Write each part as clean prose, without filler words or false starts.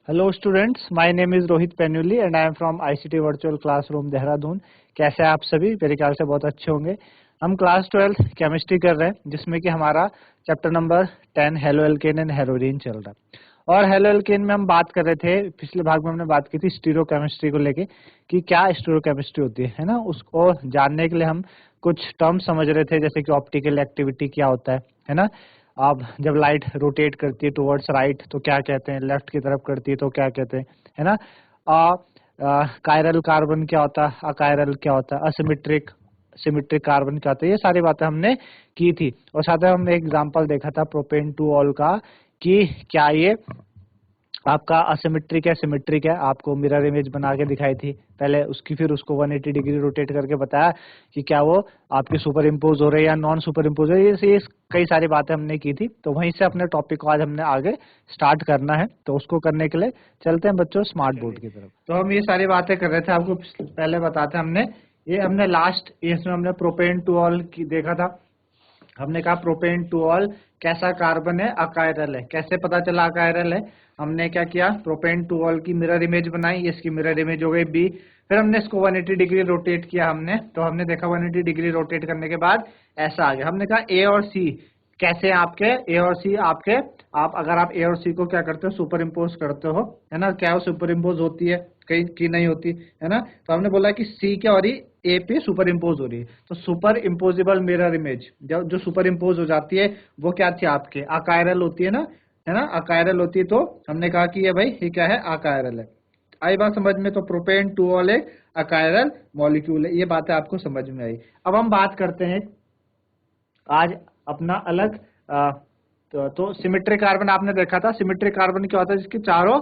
Hello students, my name is Rohit Painuly and I am from ICT virtual classroom Dehradun. कैसे हैं आप सभी? मेरे ख्याल से बहुत अच्छे होंगे। हम क्लास 12 केमिस्ट्री कर रहे हैं, जिसमें कि हमारा chapter number 10 haloalkane and haloarene चल रहा है। और हेलो एल्केन में हम बात कर रहे थे, पिछले भाग में हमने बात की थी स्टीरियोकेमिस्ट्री को लेके कि क्या स्टीरियोकेमिस्ट्री होती है ना। उसको जानने के लिए हम कुछ टर्म्स समझ रहे थे, जैसे कि ऑप्टिकल एक्टिविटी क्या होता है ना। अब जब लाइट रोटेट करती है टुवर्ड्स राइट तो क्या कहते हैं, लेफ्ट की तरफ करती है तो क्या कहते हैं, है ना। कायरल कार्बन क्या होता है, अकायरल क्या होता है, असिमेट्रिक सिमेट्रिक कार्बन क्या होता है, ये सारी बातें हमने की थी। और साथ में हमने एग्जांपल देखा था प्रोपेन टू ऑल का कि क्या ये आपका असिमेट्रिक है सिमेट्रिक है। आपको मिरर इमेज बना के दिखाई थी पहले उसकी, फिर उसको 180 डिग्री रोटेट करके बताया कि क्या वो आपकी सुपर इम्पोज हो रही है या नॉन सुपर इम्पोज हो रही है। ये कई सारी बातें हमने की थी, तो वहीं से अपने टॉपिक को आज हमने आगे स्टार्ट करना है। तो उसको करने के लिए चलते हैं बच्चों स्मार्ट बोर्ड की तरफ। तो हम ये सारी बातें कर रहे थे, आपको पहले बताते हमने लास्ट इसमें हमने प्रोपेन टू ऑल की देखा था। हमने कहा प्रोपेन टू ऑल कैसा कार्बन है, अकायरल है। कैसे पता चला अकायरल है? हमने क्या किया, प्रोपेन टू ऑल की मिरर इमेज बनाई, इसकी मिरर इमेज हो गई बी। फिर हमने इसको 180 डिग्री रोटेट किया तो हमने देखा 180 डिग्री रोटेट करने के बाद ऐसा आ गया। हमने कहा ए और सी कैसे आपके, ए और सी आपके, आप अगर आप ए और सी को क्या करते हो, सुपर इम्पोज करते हो, है ना। क्या वो सुपर इम्पोज होती है कहीं की नहीं होती, है ना। तो हमने बोला कि सी के और ए पे सुपर इम्पोज हो रही है, तो सुपर इम्पोजिबल मिरर इमेज जो सुपर इम्पोज हो जाती है वो क्या थी आपके, अकायरल होती है ना, अकायरल होती है। तो हमने कहा कि ये भाई ये क्या है, अकायरल है। आई बात समझ में? तो प्रोपेन टू ऑल एक अकायरल मॉलिक्यूल है, ये बातें आपको समझ में आई। अब हम बात करते हैं आज अपना अलग तो सिमेट्रिक कार्बन आपने देखा था। सिमेट्रिक कार्बन क्या होता है, जिसके चारों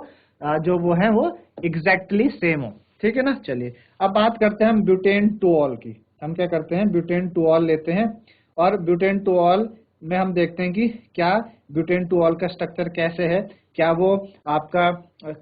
जो वो है वो एग्जैक्टली सेम हो, ठीक है ना। चलिए अब बात करते हैं हम ब्यूटेन टू ऑल की। हम क्या करते हैं, ब्यूटेन टू ऑल लेते हैं और ब्यूटेन टू ऑल में हम देखते हैं कि क्या ब्यूटेन टू ऑल का स्ट्रक्चर कैसे है, क्या वो आपका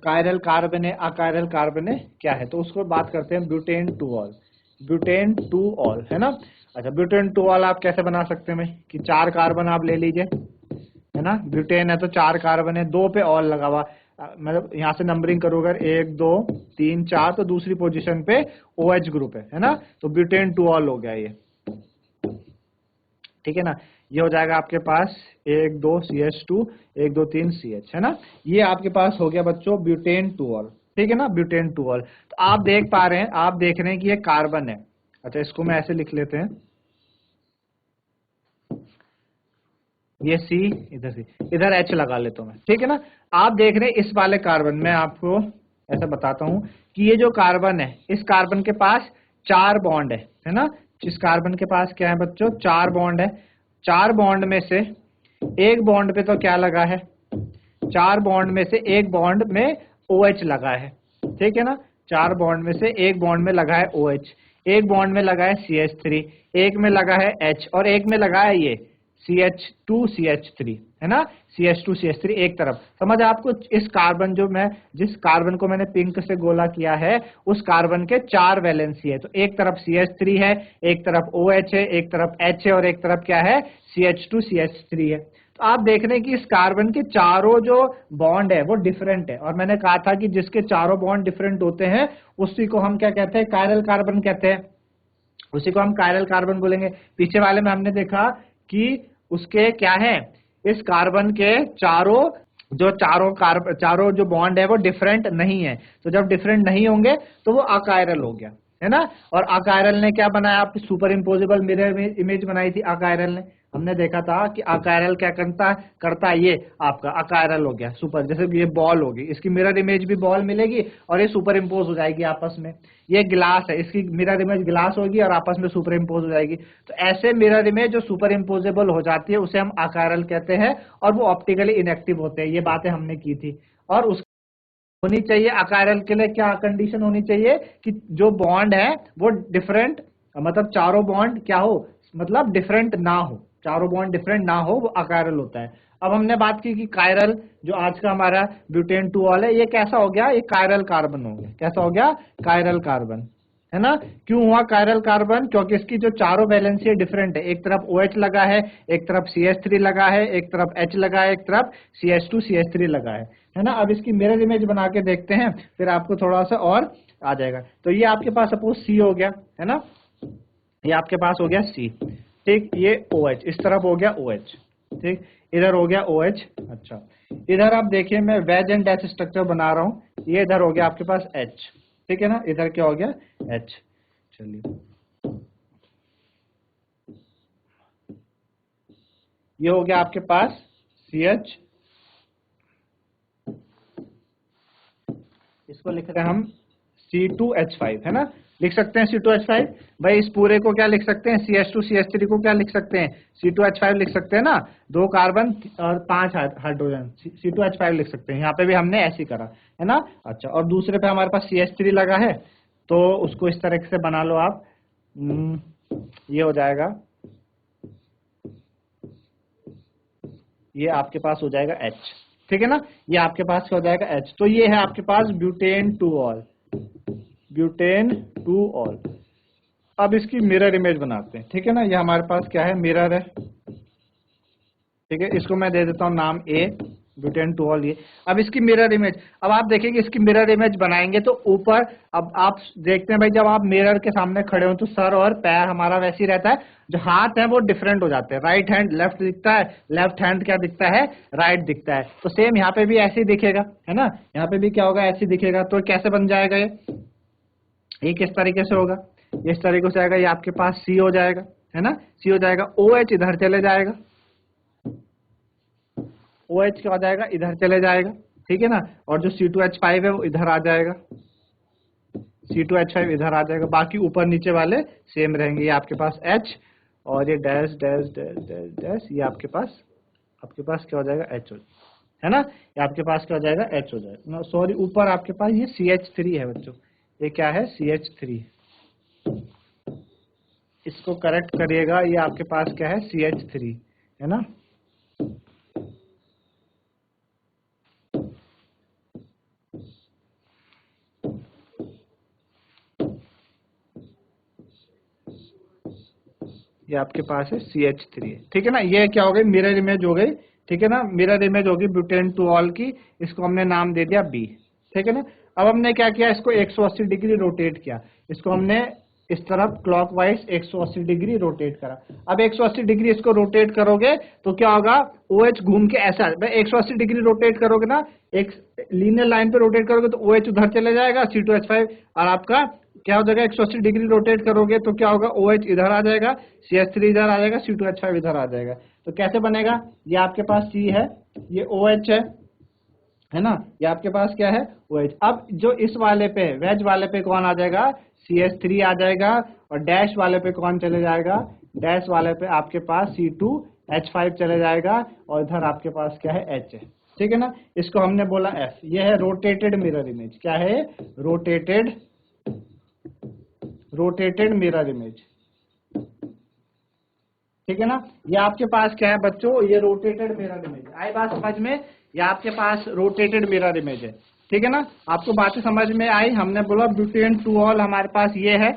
कायरल कार्बन है, अकायरल कार्बन है, क्या है। तो उसको बात करते हैं butane two ol. Butane two all है ना। अच्छा, ब्यूटेन टू ऑल आप कैसे बना सकते हैं भाई, कि 4 कार्बन आप ले लीजिए, है ना। ब्यूटेन है तो 4 कार्बन है, 2 पे ऑल लगा हुआ, मतलब यहाँ से नंबरिंग करोगे 1 2 3 4, तो दूसरी पोजीशन पे OH ग्रुप है ना। तो ब्यूटेन टू ऑल हो गया ये, ठीक है ना। ये हो जाएगा आपके पास 1 2 CH2 1 2 3 CH, है ना। ये आपके पास हो गया बच्चों ब्यूटेन टू ऑल, ठीक है ना, ब्यूटेन टू ऑल। तो आप देख पा रहे हैं, आप देख रहे हैं कि ये कार्बन है। अच्छा, इसको मैं ऐसे लिख लेते हैं, ये C इधर C इधर H लगा लेता हूं मैं, ठीक है ना। आप देख रहे हैं इस वाले कार्बन में, आपको ऐसा बताता हूं कि ये जो कार्बन है, इस कार्बन के पास 4 बॉन्ड है ना। इस कार्बन के पास क्या है बच्चों, 4 बॉन्ड है। 4 बॉन्ड में से एक बॉन्ड पे तो क्या लगा है, 4 बॉन्ड में से एक बॉन्ड में OH लगा है, ठीक है ना। 4 बॉन्ड में से एक बॉन्ड में लगा है OH, एक बॉन्ड में लगा है CH3, एक में लगा है H और एक में लगा है ये CH2 CH3, है ना। CH2 CH3 एक तरफ। समझ आपको, इस कार्बन जिस कार्बन को मैंने पिंक से गोला किया है, उस कार्बन के 4 वैलेंसी है। तो एक तरफ CH3 है, एक तरफ OH है, एक तरफ H है और एक तरफ क्या है, CH2 CH3 है। तो आप देख रहे हैं कि इस कार्बन के चारों जो बॉन्ड है वो डिफरेंट है। और मैंने कहा था कि जिसके चारों बॉन्ड डिफरेंट होते हैं उसी को हम क्या कहते हैं, कायरल कार्बन कहते हैं, उसी को हम कायरल कार्बन बोलेंगे। पीछे वाले में हमने देखा कि उसके क्या है, इस कार्बन के चारों जो बॉन्ड है वो डिफरेंट नहीं है। तो जब डिफरेंट नहीं होंगे तो वो अकायरल हो गया, है ना। और अकायरल ने क्या बनाया, आपकी सुपर इम्पोजिबल मिरर इमेज बनाई थी अकायरल ने। हमने देखा था कि अकायरल क्या करता है, ये आपका अकायरल हो गया सुपर, जैसे ये बॉल होगी, इसकी मिरर इमेज भी बॉल मिलेगी और ये सुपर इम्पोज हो जाएगी आपस में। ये गिलास है, इसकी मिरर इमेज गिलास होगी और आपस में सुपर इम्पोज हो जाएगी। तो ऐसे मिरर इमेज जो सुपर इम्पोजेबल हो जाती है उसे हम अकायरल कहते हैं, और वो ऑप्टिकली इनएक्टिव होते हैं। ये बातें हमने की थी। और उस होनी चाहिए अकायरल के लिए क्या कंडीशन होनी चाहिए, कि जो बॉन्ड है वो डिफरेंट, मतलब चारों बॉन्ड क्या हो, मतलब डिफरेंट ना हो, चारों बॉन्ड डिफरेंट ना हो, वो अकायरल होता है। अब हमने बात की कि कायरल जो आज का हमारा ब्यूटेन टू ऑल है, ये कैसा हो गया, ये कायरल कार्बन हो गया। कैसा हो गया, कायरल कार्बन। है ना। क्यों हुआ कायरल कार्बन? क्योंकि इसकी जो चारों वैलेंसी है डिफरेंट है, एक तरफ OH लगा है, एक तरफ CH3 लगा है, एक तरफ H लगा है, एक तरफ CH2 CH3 लगा है ना। अब इसकी मिरर इमेज बना के देखते हैं, फिर आपको थोड़ा सा और आ जाएगा। तो ये आपके पास सपोज C हो गया, है ना, ये आपके पास हो गया C, ठीक, ये OH इस तरफ हो गया OH, ठीक, इधर हो गया OH। अच्छा, इधर आप देखिए मैं वेज एंड डैश स्ट्रक्चर बना रहा हूँ, ये इधर हो गया आपके पास H, ठीक है ना, इधर क्या हो गया H। चलिए ये हो गया आपके पास CH, इसको लिख रहे हैं हम C2H5, है ना, लिख सकते हैं C2H5। भाई इस पूरे को क्या लिख सकते हैं, CH2 CH3 को क्या लिख सकते हैं, C2H5 लिख सकते हैं ना, 2 कार्बन और 5 हाइड्रोजन, C2H5 लिख सकते हैं। यहाँ पे भी हमने ऐसे ही करा, है ना। अच्छा, और दूसरे पे हमारे पास CH3 लगा है, तो उसको इस तरह से बना लो आप, ये हो जाएगा, ये आपके पास हो जाएगा H, ठीक है ना, ये आपके पास क्या हो जाएगा H। तो ये है आपके पास butane two ol, butane two ol. अब इसकी मिरर इमेज बनाते हैं, ठीक है ना, ये हमारे पास क्या है, मिरर है, ठीक है, इसको मैं दे देता हूँ नाम A, ब्यूटेन टू ऑल। ये अब इसकी मिरर इमेज, अब आप देखेंगे इसकी मिरर इमेज बनाएंगे तो ऊपर, अब आप देखते हैं भाई जब आप मिरर के सामने खड़े हो तो सर और पैर हमारा वैसे ही रहता है, जो हाथ है वो डिफरेंट हो जाते हैं, राइट हैंड लेफ्ट दिखता है, लेफ्ट हैंड क्या दिखता है, राइट दिखता है। तो सेम यहाँ पे भी ऐसे ही दिखेगा, है ना, यहाँ पे भी क्या होगा, ऐसे दिखेगा। तो कैसे बन जाएगा ये किस तरीके से होगा, इस तरीके से आएगा, ये आपके पास C हो जाएगा, है ना, C हो जाएगा, OH इधर चले जाएगा, OH क्या हो जाएगा, इधर चले जाएगा, ठीक है ना, और जो C2H5 है वो इधर आ जाएगा, C2H5 इधर आ जाएगा, बाकी ऊपर नीचे वाले सेम रहेंगे। ये आपके पास H और ये dash dash dash dash dash, ये आपके पास क्या हो जाएगा H, है ना, ये आपके पास क्या हो जाएगा H हो जाएगा। सॉरी, ऊपर आपके पास ये CH3 है बच्चों, ये क्या है CH3, इसको करेक्ट करिएगा, ये आपके पास क्या है CH3, है ना। ये आपके पास है CH3, ठीक है ना। ये क्या हो गई, मिरर इमेज हो गई, ठीक है ना, मिरर इमेज होगी ब्यूटेन टू ऑल की, इसको हमने नाम दे दिया B, ठीक है ना। अब हमने क्या किया, इसको 180 डिग्री रोटेट किया, इसको हमने इस तरफ क्लॉकवाइज 180 डिग्री रोटेट करा। अब 180 डिग्री इसको रोटेट करोगे तो क्या होगा, OH घूम के ऐसा, 180 डिग्री रोटेट करोगे ना, एक लीनियर लाइन पे रोटेट करोगे तो OH उधर चले जाएगा, C2H5, और आपका क्या हो जाएगा, 180 डिग्री रोटेट करोगे तो क्या होगा, OH इधर आ जाएगा, CH3 इधर आ जाएगा, C2H5 इधर आ जाएगा। तो कैसे बनेगा, ये आपके पास C है, ये OH है ना, ये आपके पास क्या है OH। अब जो इस वाले पे, वेज वाले पे कौन आ जाएगा, CH3 आ जाएगा, और डैश वाले पे कौन चले जाएगा, डैश वाले पे आपके पास C2H5 चले जाएगा, और इधर आपके पास क्या है H है, ठीक है ना। इसको हमने बोला F, ये है रोटेटेड मिरर इमेज, क्या है, रोटेटेड मिरर इमेज, ठीक है ना। ये आपके पास क्या है बच्चों, ये रोटेटेड मिरर इमेज, आई बात समझ में, ये आपके पास रोटेटेड मिरर इमेज है, ठीक है ना। आपको बातें समझ में आई, हमने बोला ब्यूटेन टू ऑल हमारे पास ये है,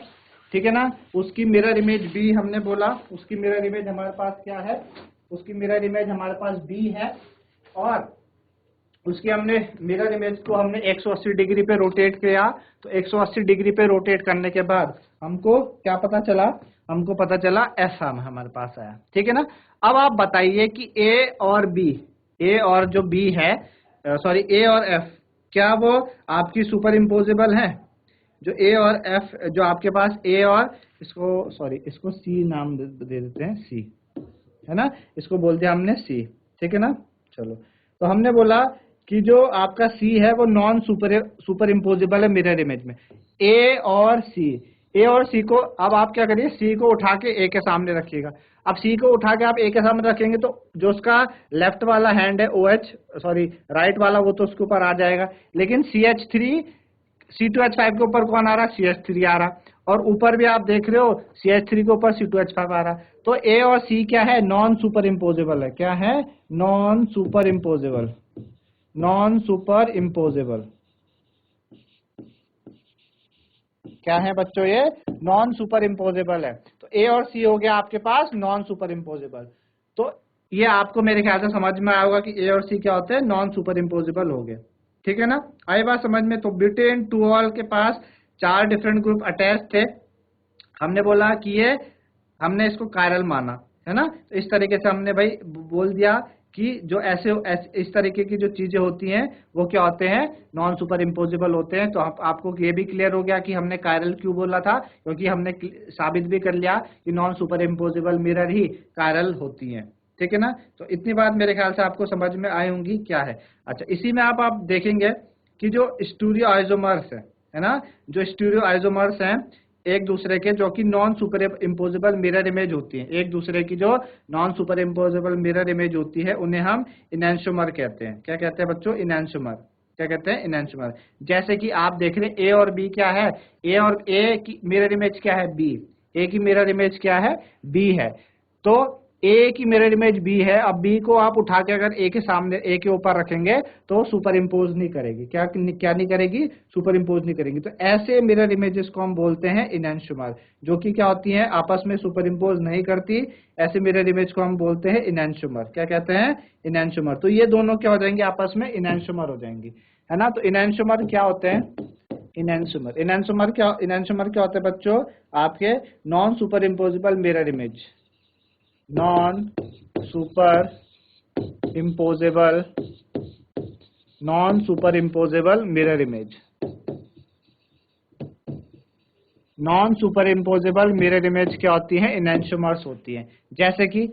ठीक है ना, उसकी मिरर इमेज B हमने बोला, उसकी मिरर इमेज हमारे पास क्या है, उसकी मिरर इमेज हमारे पास B है, और उसकी हमने मिरर इमेज को हमने 180 डिग्री पे रोटेट किया। तो 180 डिग्री पे रोटेट करने के बाद हमको क्या पता चला, हमको पता चला F हमारे पास आया, ठीक है ना। अब आप बताइए कि A और B, A और जो B है, सॉरी A और F, क्या वो आपकी सुपर इम्पोजेबल है। जो A और F, जो आपके पास A और, इसको सॉरी इसको C नाम दे देते हैं, C, है ना, इसको बोल दिया हमने C, ठीक है ना। चलो, तो हमने बोला कि जो आपका C है वो नॉन सुपर इम्पोजेबल है मिरर इमेज में। A और C को, अब आप क्या करिए, C को उठा के A के सामने रखिएगा। अब C को उठा के आप A के सामने रखेंगे तो जो उसका लेफ्ट वाला हैंड है OH, सॉरी राइट वाला, वो तो उसके ऊपर आ जाएगा, लेकिन CH3 C2H5 के ऊपर कौन आ रहा है, CH3 आ रहा, और ऊपर भी आप देख रहे हो CH3 के ऊपर C2H5 आ रहा। तो A और C क्या है, नॉन सुपर इम्पोजेबल है, क्या है, non super imposable, non super imposable, क्या है बच्चों, ये नॉन सुपर इम्पोजेबल है। तो ए और सी हो गया आपके पास नॉन सुपर इम्पोजेबल। तो ये आपको मेरे ख्याल से समझ में आया होगा कि ए और सी क्या होते हैं, नॉन सुपर इम्पोजेबल हो गए। ठीक है ना, आई बात समझ में। तो ब्यूटेन टूऑल के पास 4 डिफरेंट ग्रुप अटैच थे। हमने बोला कि ये, हमने इसको कायरल माना, है ना। तो इस तरीके से हमने भाई बोल दिया कि जो ऐसे इस तरीके की जो चीजें होती हैं वो क्या होते हैं, नॉन सुपर इम्पोजेबल होते हैं। तो आपको ये भी क्लियर हो गया कि हमने कायरल क्यों बोला था, क्योंकि हमने साबित भी कर लिया कि नॉन सुपर इम्पोजेबल मिरर ही कायरल होती हैं। ठीक है ना, तो इतनी बात मेरे ख्याल से आपको समझ में आई होंगी क्या है। अच्छा, इसी में आप देखेंगे कि जो स्टीरियो आइसोमर्स है ना, जो स्टीरियो आइसोमर्स हैं एक दूसरे के, जो कि non super imposable mirror image होती है, एक दूसरे की जो non super imposable mirror image होती है उन्हें हम इनैंशोमर कहते हैं। क्या कहते हैं बच्चों, इनैंशोमर। क्या कहते हैं, इनैंशोमर। जैसे कि आप देख रहे हैं ए और बी क्या है, ए की मिरर इमेज क्या है, बी। ए की मिरर इमेज क्या है, बी है। तो ए की मिरर इमेज बी है। अब बी को आप उठा के अगर ए के सामने, ए के ऊपर रखेंगे तो सुपर इम्पोज नहीं करेगी। क्या नहीं करेगी, सुपर इम्पोज नहीं करेगी। तो ऐसे मिरर इमेजेस को हम बोलते हैं इनैंशोमर, जो कि क्या होती हैं, आपस में सुपर इम्पोज नहीं करती। ऐसे मिरर इमेज को हम बोलते हैं इनैंशोमर। क्या कहते हैं, इनैंशोमर। तो ये दोनों क्या हो जाएंगे, आपस में इनैंशोमर हो जाएंगी, है ना। तो इनैंशोमर क्या होते हैं, इनैंशोमर क्या होते हैं बच्चों, आपके non super imposable mirror image, non super imposable mirror image. Non super imposable mirror image क्या होती है, इनैंशोमर्स होती हैं। जैसे कि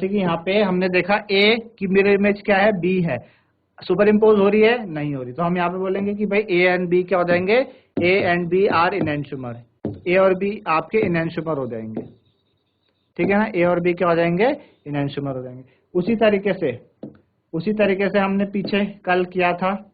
यहाँ पे हमने देखा ए की मिरर इमेज क्या है, बी है। सुपर इम्पोज हो रही है, नहीं हो रही। तो हम यहाँ पे बोलेंगे कि भाई ए एंड बी क्या हो जाएंगे, ए एंड बी आर इनैंशोमर। ए और बी आपके इनैंशोमर हो जाएंगे। ठीक है ना, ए और बी क्या हो जाएंगे, इनैंशोमर हो जाएंगे। उसी तरीके से हमने पीछे कल किया था,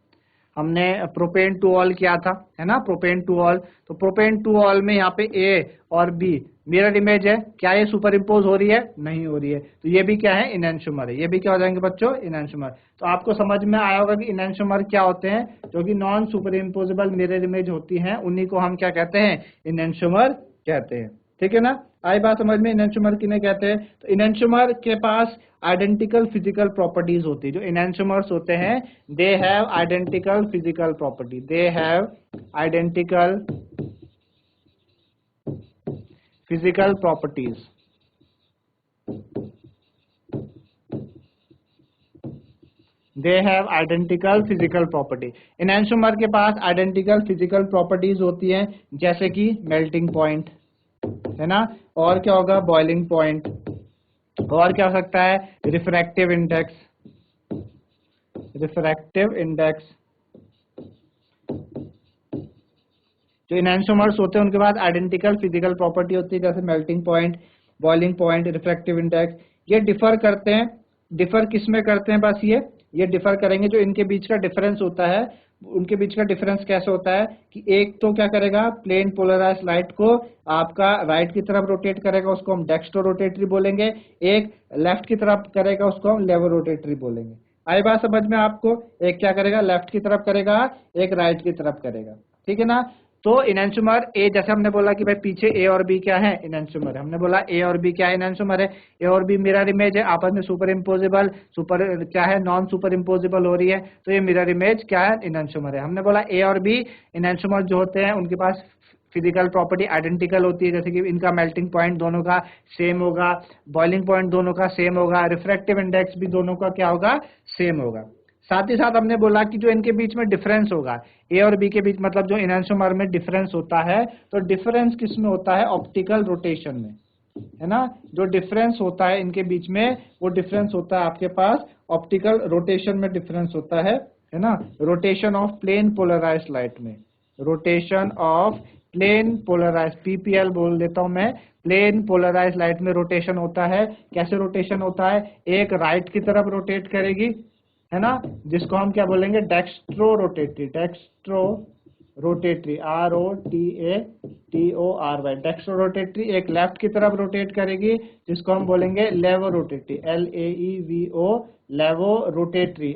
हमने प्रोपेन टू ऑल किया था, है ना, प्रोपेन टू ऑल। तो प्रोपेन टू ऑल में यहाँ पे ए और बी मिरर इमेज है, क्या ये सुपर इम्पोज हो रही है, नहीं हो रही है। तो ये भी क्या है, इनैंशोमर है। ये भी क्या हो जाएंगे बच्चों, इनैंशोमर। तो आपको समझ में आया होगा कि इनैंशोमर क्या होते हैं, जो कि non super imposable mirror image होती हैं, उन्हीं को हम क्या कहते हैं, इनैंशोमर कहते हैं। ठीक है ना, आई बात समझ में, इनैंशोमर किन्हें कहते हैं। तो इनैंशोमर के पास आइडेंटिकल फिजिकल प्रॉपर्टीज होती है। जो इनैंशोमर्स होते हैं, they have identical physical property, they have identical physical properties. They have identical physical property. Enantiomer के पास आइडेंटिकल फिजिकल प्रॉपर्टीज होती हैं, जैसे कि मेल्टिंग पॉइंट, है ना, और क्या होगा, बॉइलिंग पॉइंट, और क्या हो सकता है, रिफ्रैक्टिव इंडेक्स। जो इनैंशोमर्स होते हैं उनके पास आइडेंटिकल फिजिकल प्रॉपर्टी होती है, जैसे melting point, boiling point, refractive index. ये डिफर करते हैं, डिफर किस में करते हैं, बस ये डिफर करेंगे, जो इनके बीच का डिफरेंस होता है, उनके बीच का डिफरेंस कैसे होता है कि एक तो क्या करेगा, प्लेन पोलराइज लाइट को आपका राइट की तरफ रोटेट करेगा, उसको हम डेक्स्ट्रो रोटेटरी बोलेंगे। एक लेफ्ट की तरफ करेगा, उसको हम लेवो रोटेटरी बोलेंगे। आई बात समझ में आपको, एक क्या करेगा, लेफ्ट की तरफ करेगा, एक राइट की तरफ करेगा। ठीक है ना। तो इनैंशोमर ए, जैसे हमने बोला कि भाई पीछे ए और बी क्या है, इनैंशोमर है। हमने बोला ए और बी क्या है, इनैंशोमर है। ए और बी मिरर इमेज है, आपस में सुपर इम्पोजेबल, सुपर क्या है, नॉन सुपर इम्पोजेबल हो रही है। तो ये मिरर इमेज क्या है, इनैंशोमर है। हमने बोला ए और बी इनैंशोमर जो होते हैं उनके पास फिजिकल प्रॉपर्टी आइडेंटिकल होती है, जैसे कि इनका मेल्टिंग पॉइंट दोनों का सेम होगा, बॉइलिंग पॉइंट दोनों का सेम होगा, रिफ्रैक्टिव इंडेक्स भी दोनों का क्या होगा, सेम होगा। साथ ही साथ हमने बोला कि जो इनके बीच में डिफरेंस होगा, ए और बी के बीच, मतलब जो इनैंशोमर में डिफरेंस होता है, तो डिफरेंस किस में होता है, ऑप्टिकल रोटेशन में, है ना। जो डिफरेंस होता है इनके बीच में, वो डिफरेंस होता है आपके पास ऑप्टिकल रोटेशन में डिफरेंस होता है ना। Rotation of plane polarise light में, rotation of plane polarise, PPL बोल देता हूं मैं, प्लेन पोलराइज लाइट में रोटेशन होता है। कैसे रोटेशन होता है, एक राइट की तरफ रोटेट करेगी, है ना, जिसको हम क्या बोलेंगे, dextro rotatory, ROTATORY, dextro rotatory. एक लेफ्ट की तरफ रोटेट करेगी, जिसको हम बोलेंगे laevo rotatory, LAEVO, laevo rotatory,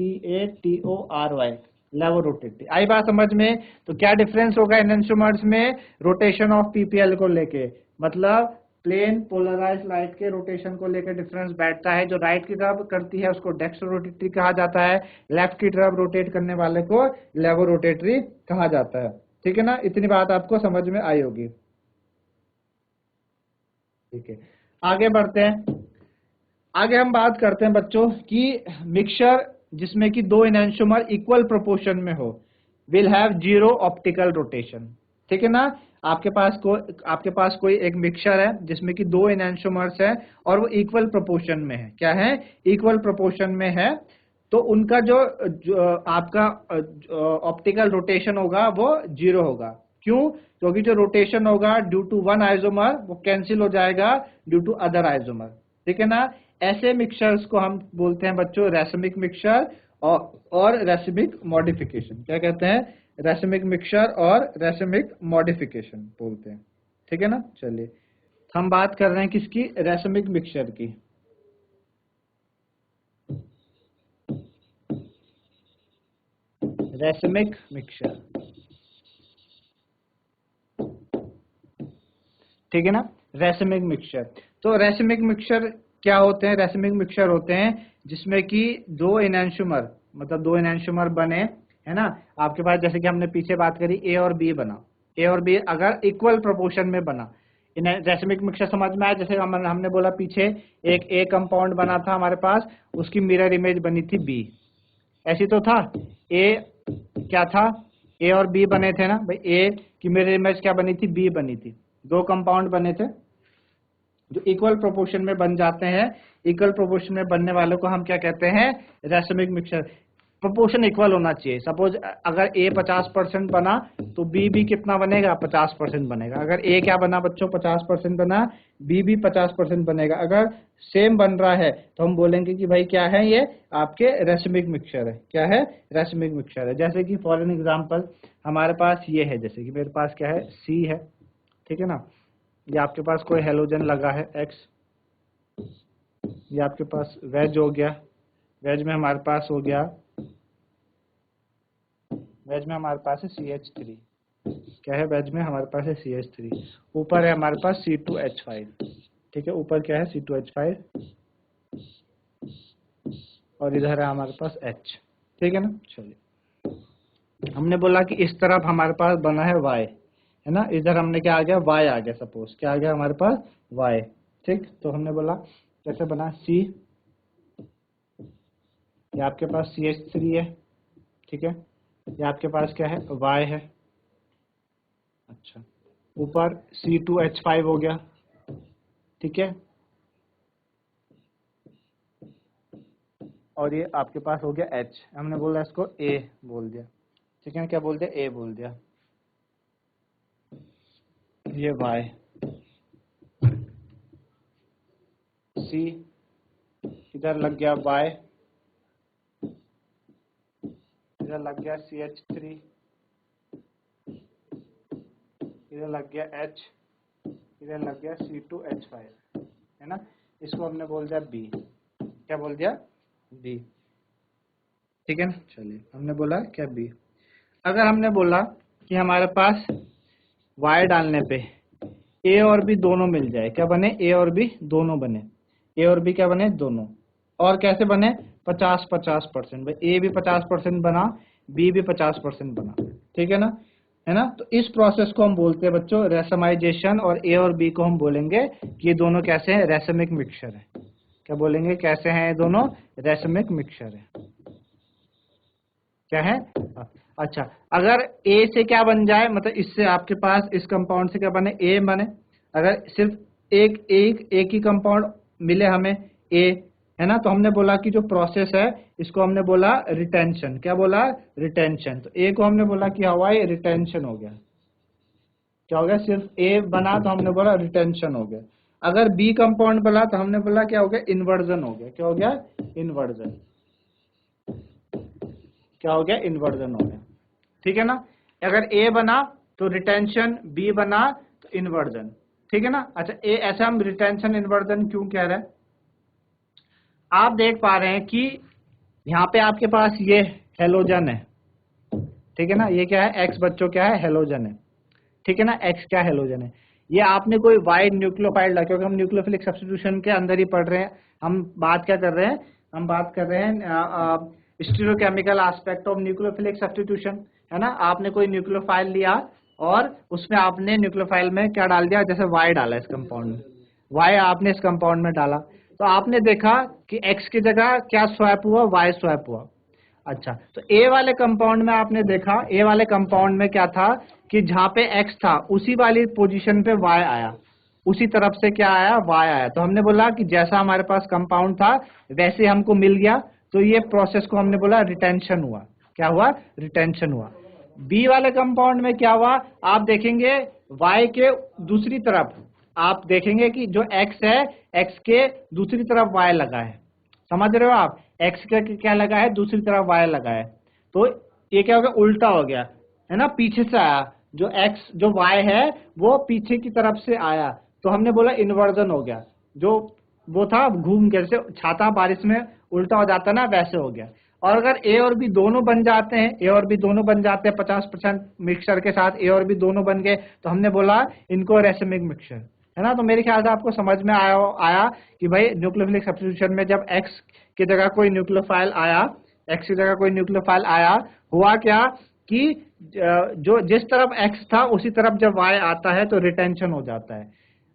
ROTATORY। Laevorotatory. आई बात समझ में? तो क्या डिफरेंस होगा एनेंटियोमर्स में रोटेशन ऑफ पीपीएल को लेके, मतलब प्लेन पोलराइज्ड लाइट के रोटेशन को लेकर डिफरेंस बैठता है। जो राइट की तरफ करती है उसको डेक्स्ट्रोरोटेटरी कहा जाता है, लेफ्ट की तरफ रोटेट करने वाले को लेवोरोटेटरी कहा जाता है। ठीक है ना, इतनी बात आपको समझ में आई होगी। ठीक है, आगे बढ़ते हैं। आगे हम बात करते हैं बच्चों कि मिक्सचर जिसमें कि दो एनेंटियोमर इक्वल प्रोपोर्शन में हो will have zero optical rotation. ठीक है ना, आपके पास कोई एक मिक्सचर है जिसमें कि दो एनेंटियोमर्स है और वो इक्वल प्रोपोर्शन में है। क्या है? इक्वल प्रोपोर्शन में है। तो उनका जो आपका ऑप्टिकल रोटेशन होगा वो जीरो होगा। क्यों? क्योंकि जो रोटेशन होगा ड्यू टू वन आइसोमर वो कैंसिल हो जाएगा ड्यू टू अदर आइसोमर। ठीक है ना, ऐसे मिक्सचर्स को हम बोलते हैं बच्चों रेसिमिक मिक्सचर और रेसिमिक मॉडिफिकेशन। क्या कहते हैं? रेसिमिक मिक्सचर और रेसिमिक मॉडिफिकेशन बोलते हैं। ठीक है ना, चलिए हम बात कर रहे हैं किसकी? रेसिमिक मिक्सचर की। रेसिमिक मिक्सचर, ठीक है ना, रेसिमिक मिक्सचर। तो रेसिमिक मिक्सचर क्या होते हैं? रेसिमिक मिक्सचर होते हैं जिसमें कि दो एनेंटियोमर, मतलब दो एनेंटियोमर बने, है ना। आपके पास जैसे कि हमने पीछे बात करी ए और बी बना, ए और बी अगर इक्वल प्रोपोर्शन में बना, रेसिमिक मिक्सचर समझ में आया। जैसे हमने बोला पीछे एक ए कंपाउंड बना था हमारे पास, उसकी मिरर इमेज बनी थी बी, ऐसी तो था। ए क्या था? ए और बी बने थे ना भाई, ए की मिरर इमेज क्या बनी थी? बी बनी थी। दो कंपाउंड बने थे जो इक्वल प्रोपोर्शन में बन जाते हैं। इक्वल प्रोपोर्शन में बनने वालों को हम क्या कहते हैं? Racemic mixture. प्रोपोर्शन इक्वल होना चाहिए। सपोज अगर ए 50% बना तो बी भी कितना बनेगा? 50% बनेगा। अगर ए क्या बना बच्चों? 50% बना, बी भी 50% बनेगा। अगर सेम बन रहा है तो हम बोलेंगे कि भाई क्या है? ये आपके रेसिमिक मिक्सचर है। क्या है? रेसिमिक मिक्सचर है। जैसे कि फॉर एन एग्जाम्पल हमारे पास ये है, जैसे कि मेरे पास क्या है? सी है। ठीक है ना, ये आपके पास कोई हेलोजन लगा है X, ये आपके पास वेज हो गया। वेज में हमारे पास हो गया, वेज में हमारे पास है CH3। क्या है? वेज में हमारे पास है CH3। ऊपर है हमारे पास C2H5। ठीक है, ऊपर क्या है? C2H5 और इधर है हमारे पास H। ठीक है ना, चलिए हमने बोला कि इस तरफ हमारे पास बना है Y, है ना। इधर हमने क्या आ गया? Y आ गया। सपोज क्या आ गया हमारे पास? Y। ठीक, तो हमने बोला कैसे बना? C, ये आपके पास CH3 है। ठीक है, ये आपके पास क्या है? Y है। अच्छा, ऊपर C2H5 हो गया। ठीक है, और ये आपके पास हो गया H। हमने बोला इसको A बोल दिया। ठीक है, क्या बोल दिया? A बोल दिया। ये Y, C, इधर लग गया Y, इधर लग गया CH3, इधर लग गया H, इधर लग गया C2H5, है ना। इसको हमने बोल दिया B। क्या बोल दिया? B। ठीक है ना, चलिए हमने बोला क्या? B। अगर हमने बोला कि हमारे पास Y डालने पे A और B दोनों मिल जाए, क्या बने? A और B दोनों बने। A और B क्या बने? दोनों। और कैसे बने? 50-50%। भाई A भी 50% बना, B भी 50% बना। ठीक है ना, है ना। तो इस प्रोसेस को हम बोलते हैं बच्चों रेसमाइजेशन, और A और B को हम बोलेंगे कि ये दोनों कैसे हैं? रेसमिक मिक्सचर है। क्या बोलेंगे? कैसे हैं ये दोनों? रेसमिक मिक्सचर है। क्या है? अच्छा, अगर A से क्या बन जाए, मतलब इससे आपके पास इस कंपाउंड से क्या बने? A बने। अगर सिर्फ एक ही कंपाउंड मिले हमें A, है ना, तो हमने बोला कि जो प्रोसेस है इसको हमने बोला रिटेंशन। क्या बोला? रिटेंशन। तो A को हमने बोला कि हवाई रिटेंशन हो गया। क्या हो गया? सिर्फ A बना तो हमने बोला रिटेंशन हो गया। अगर B कंपाउंड बना तो हमने बोला क्या हो गया? इन्वर्जन हो गया। क्या हो गया? इन्वर्जन। क्या हो गया? इन्वर्जन हो गया। ठीक है ना, अगर A बना तो रिटेंशन, B बना तो इन्वर्जन। ठीक है ना। अच्छा, ए ऐसा हम रिटेंशन इन्वर्जन क्यों कह रहे हैं? आप देख पा रहे हैं कि यहाँ पे आपके पास ये हेलोजन है, ठीक है ना। ये क्या है, एक्स बच्चों क्या है, हेलोजन है, ठीक है ना। एक्स क्या हेलोजन है। ये आपने कोई वाइड न्यूक्लियोफाइल रखा, क्योंकि हम न्यूक्लियोफिलिक सब्स्टिट्यूशन के अंदर ही पढ़ रहे हैं। हम बात क्या कर रहे हैं, हम बात कर रहे हैं stereochemical aspect of nucleophilic substitution, है ना। आपने कोई न्यूक्लियोफाइल लिया और उसमें आपने न्यूक्लियोफाइल में क्या डाल दिया, जैसे वाई डाला इस कंपाउंड में, वाई आपने इस कंपाउंड में डाला, तो आपने देखा कि एक्स की जगह क्या स्वैप हुआ, वाई स्वैप हुआ। अच्छा, तो ए वाले कंपाउंड में आपने देखा, ए वाले कंपाउंड में क्या था कि जहां पे एक्स था उसी वाली पोजीशन पे वाई आया, उसी तरफ से क्या आया, वाई आया। तो हमने बोला कि जैसा हमारे पास कंपाउंड था वैसे हमको मिल गया, तो ये प्रोसेस को हमने बोला रिटेंशन हुआ। क्या हुआ, रिटेंशन हुआ। बी वाले कंपाउंड में क्या हुआ, आप देखेंगे वाई के दूसरी तरफ आप देखेंगे कि जो एक्स है, एक्स के दूसरी तरफ वाई लगा है, समझ रहे हो आप, एक्स का क्या लगा है, दूसरी तरफ वाई लगा है। तो ये क्या हो गया, उल्टा हो गया, है ना, पीछे से आया, जो एक्स जो वाई है वो पीछे की तरफ से आया, तो हमने बोला इन्वर्जन हो गया। जो वो था घूम के, जैसे छाता बारिश में उल्टा हो जाता ना, वैसे हो गया। और अगर ए और बी दोनों बन जाते हैं, ए और बी दोनों बन जाते हैं 50% मिक्सचर के साथ, ए और बी दोनों बन गए, तो हमने बोला इनको रेसिमिक मिक्सचर, है ना। तो मेरे ख्याल से आपको समझ में आया कि भाई न्यूक्लियोफिलिक सब्स्टिट्यूशन में जब एक्स की जगह कोई न्यूक्लियोफाइल आया, एक्स की जगह कोई न्यूक्लियोफाइल आया, हुआ क्या कि जो जिस तरफ एक्स था उसी तरफ जब वाई आता है तो रिटेंशन हो जाता है।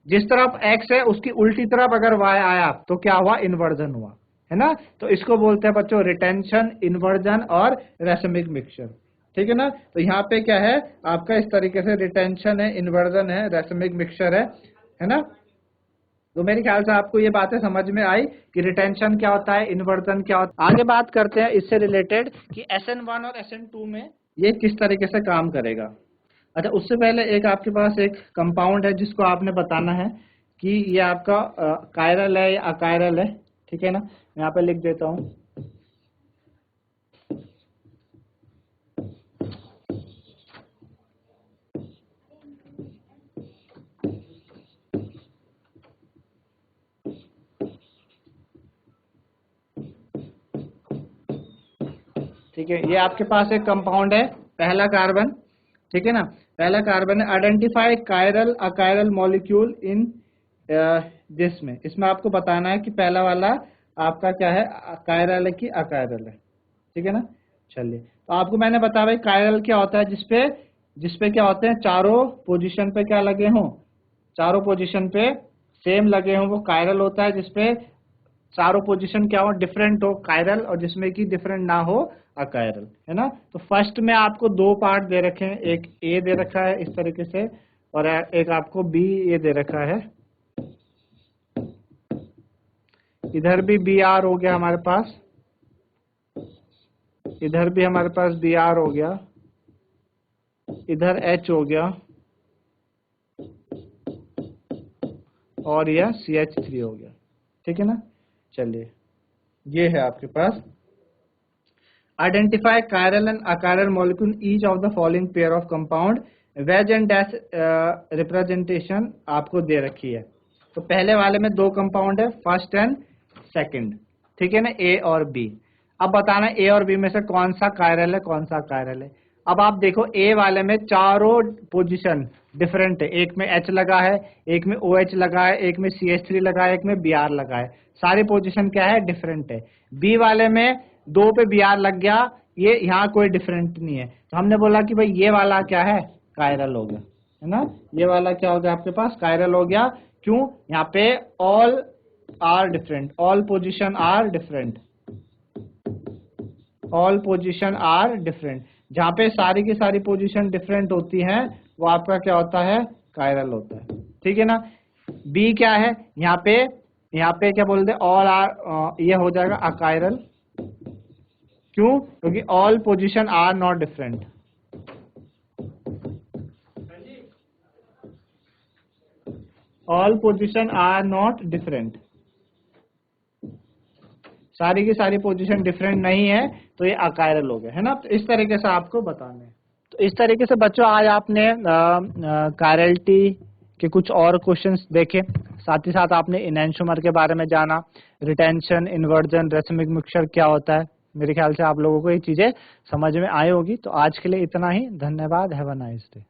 जिस तरफ एक्स है उसकी उल्टी तरफ अगर वाई आया तो क्या हुआ, इन्वर्जन हुआ, है ना। तो इसको बोलते हैं बच्चों रिटेंशन, इन्वर्जन और रेसिमिक मिक्सचर, ठीक है ना। तो यहाँ पे क्या है आपका, इस तरीके से रिटेंशन है, इन्वर्जन है, रेसिमिक मिक्सचर है ना। तो मेरे ख्याल से आपको ये बातें समझ में आई कि रिटेंशन क्या होता है, इन्वर्जन क्या होता है। आगे बात करते हैं इससे रिलेटेड कि SN1 और SN2 में ये किस तरीके से काम करेगा। अच्छा, उससे पहले एक आपके पास एक कंपाउंड है जिसको आपने बताना है कि ये आपका कायरल है या अकायरल है, ठीक है ना। मैं यहाँ पे लिख देता हूँ, ठीक है। ये आपके पास एक कंपाउंड है, पहला कार्बन, ठीक है ना, पहला कार्बन है। Identify chiral achiral molecule in this में, इसमें आपको बताना है कि पहला वाला आपका क्या है, कायरल है कि अकायरल है, ठीक है ना। चलिए, तो आपको मैंने बताया भाई कायरल क्या होता है, जिसपे क्या होते हैं, चारों पोजीशन पे क्या लगे हों, चारों पोजीशन पे सेम लगे हों, वो कायरल होता है। जिसपे चारों पोजीशन क्या हो, डिफरेंट हो, कायरल, और जिसमें कि डिफरेंट ना हो, अकायरल, है ना। तो फर्स्ट में आपको दो पार्ट दे रखे हैं, एक ए दे रखा है इस तरीके से, और एक आपको बी ये दे रखा है। इधर भी बी आर हो गया हमारे पास, इधर भी हमारे पास बी आर हो गया, इधर एच हो गया, और यह CH3 हो गया, ठीक है ना। चलिए, ये है आपके पास identify chiral and achiral molecule each of the following pair of compound, wedge and dash representation आपको दे रखी है। तो पहले वाले में दो कंपाउंड है, फर्स्ट एंड सेकंड, ठीक है ना, ए और बी। अब बताना ए और बी में से कौन सा कायरल है, कौन सा कायरल है। अब आप देखो ए वाले में चारों पोजीशन डिफरेंट है, एक में H लगा है, एक में OH लगा है, एक में CH3 लगा है, एक में Br लगा है, सारी पोजीशन क्या है, डिफरेंट है। बी वाले में दो पे Br लग गया, ये यहाँ कोई डिफरेंट नहीं है, तो हमने बोला कि भाई ये वाला क्या है, कायरल हो गया, है ना। ये वाला क्या हो गया आपके पास, कायरल हो गया। क्यों, यहाँ पे all are different, all position are different, all position are different, जहां पे सारी की सारी पोजीशन डिफरेंट होती हैं वो आपका क्या होता है, कायरल होता है, ठीक है ना। बी क्या है, यहाँ पे क्या बोलते हैं, ऑल आर, ये हो जाएगा अकायरल। क्यों, क्योंकि all position are not different, all position are not different, सारी की सारी पोजीशन डिफरेंट नहीं है, तो ये अकायरल हो गया, है ना। तो इस तरीके से आपको बताना है। तो इस तरीके से बच्चों आज आपने कायरलिटी के कुछ और क्वेश्चंस देखे, साथ ही साथ आपने इनैंशोमर के बारे में जाना, रिटेंशन, इन्वर्जन, रेसिमिक मिक्सचर क्या होता है, मेरे ख्याल से आप लोगों को ये चीजें समझ में आई होगी। तो आज के लिए इतना ही, धन्यवाद, हैव अ नाइस डे।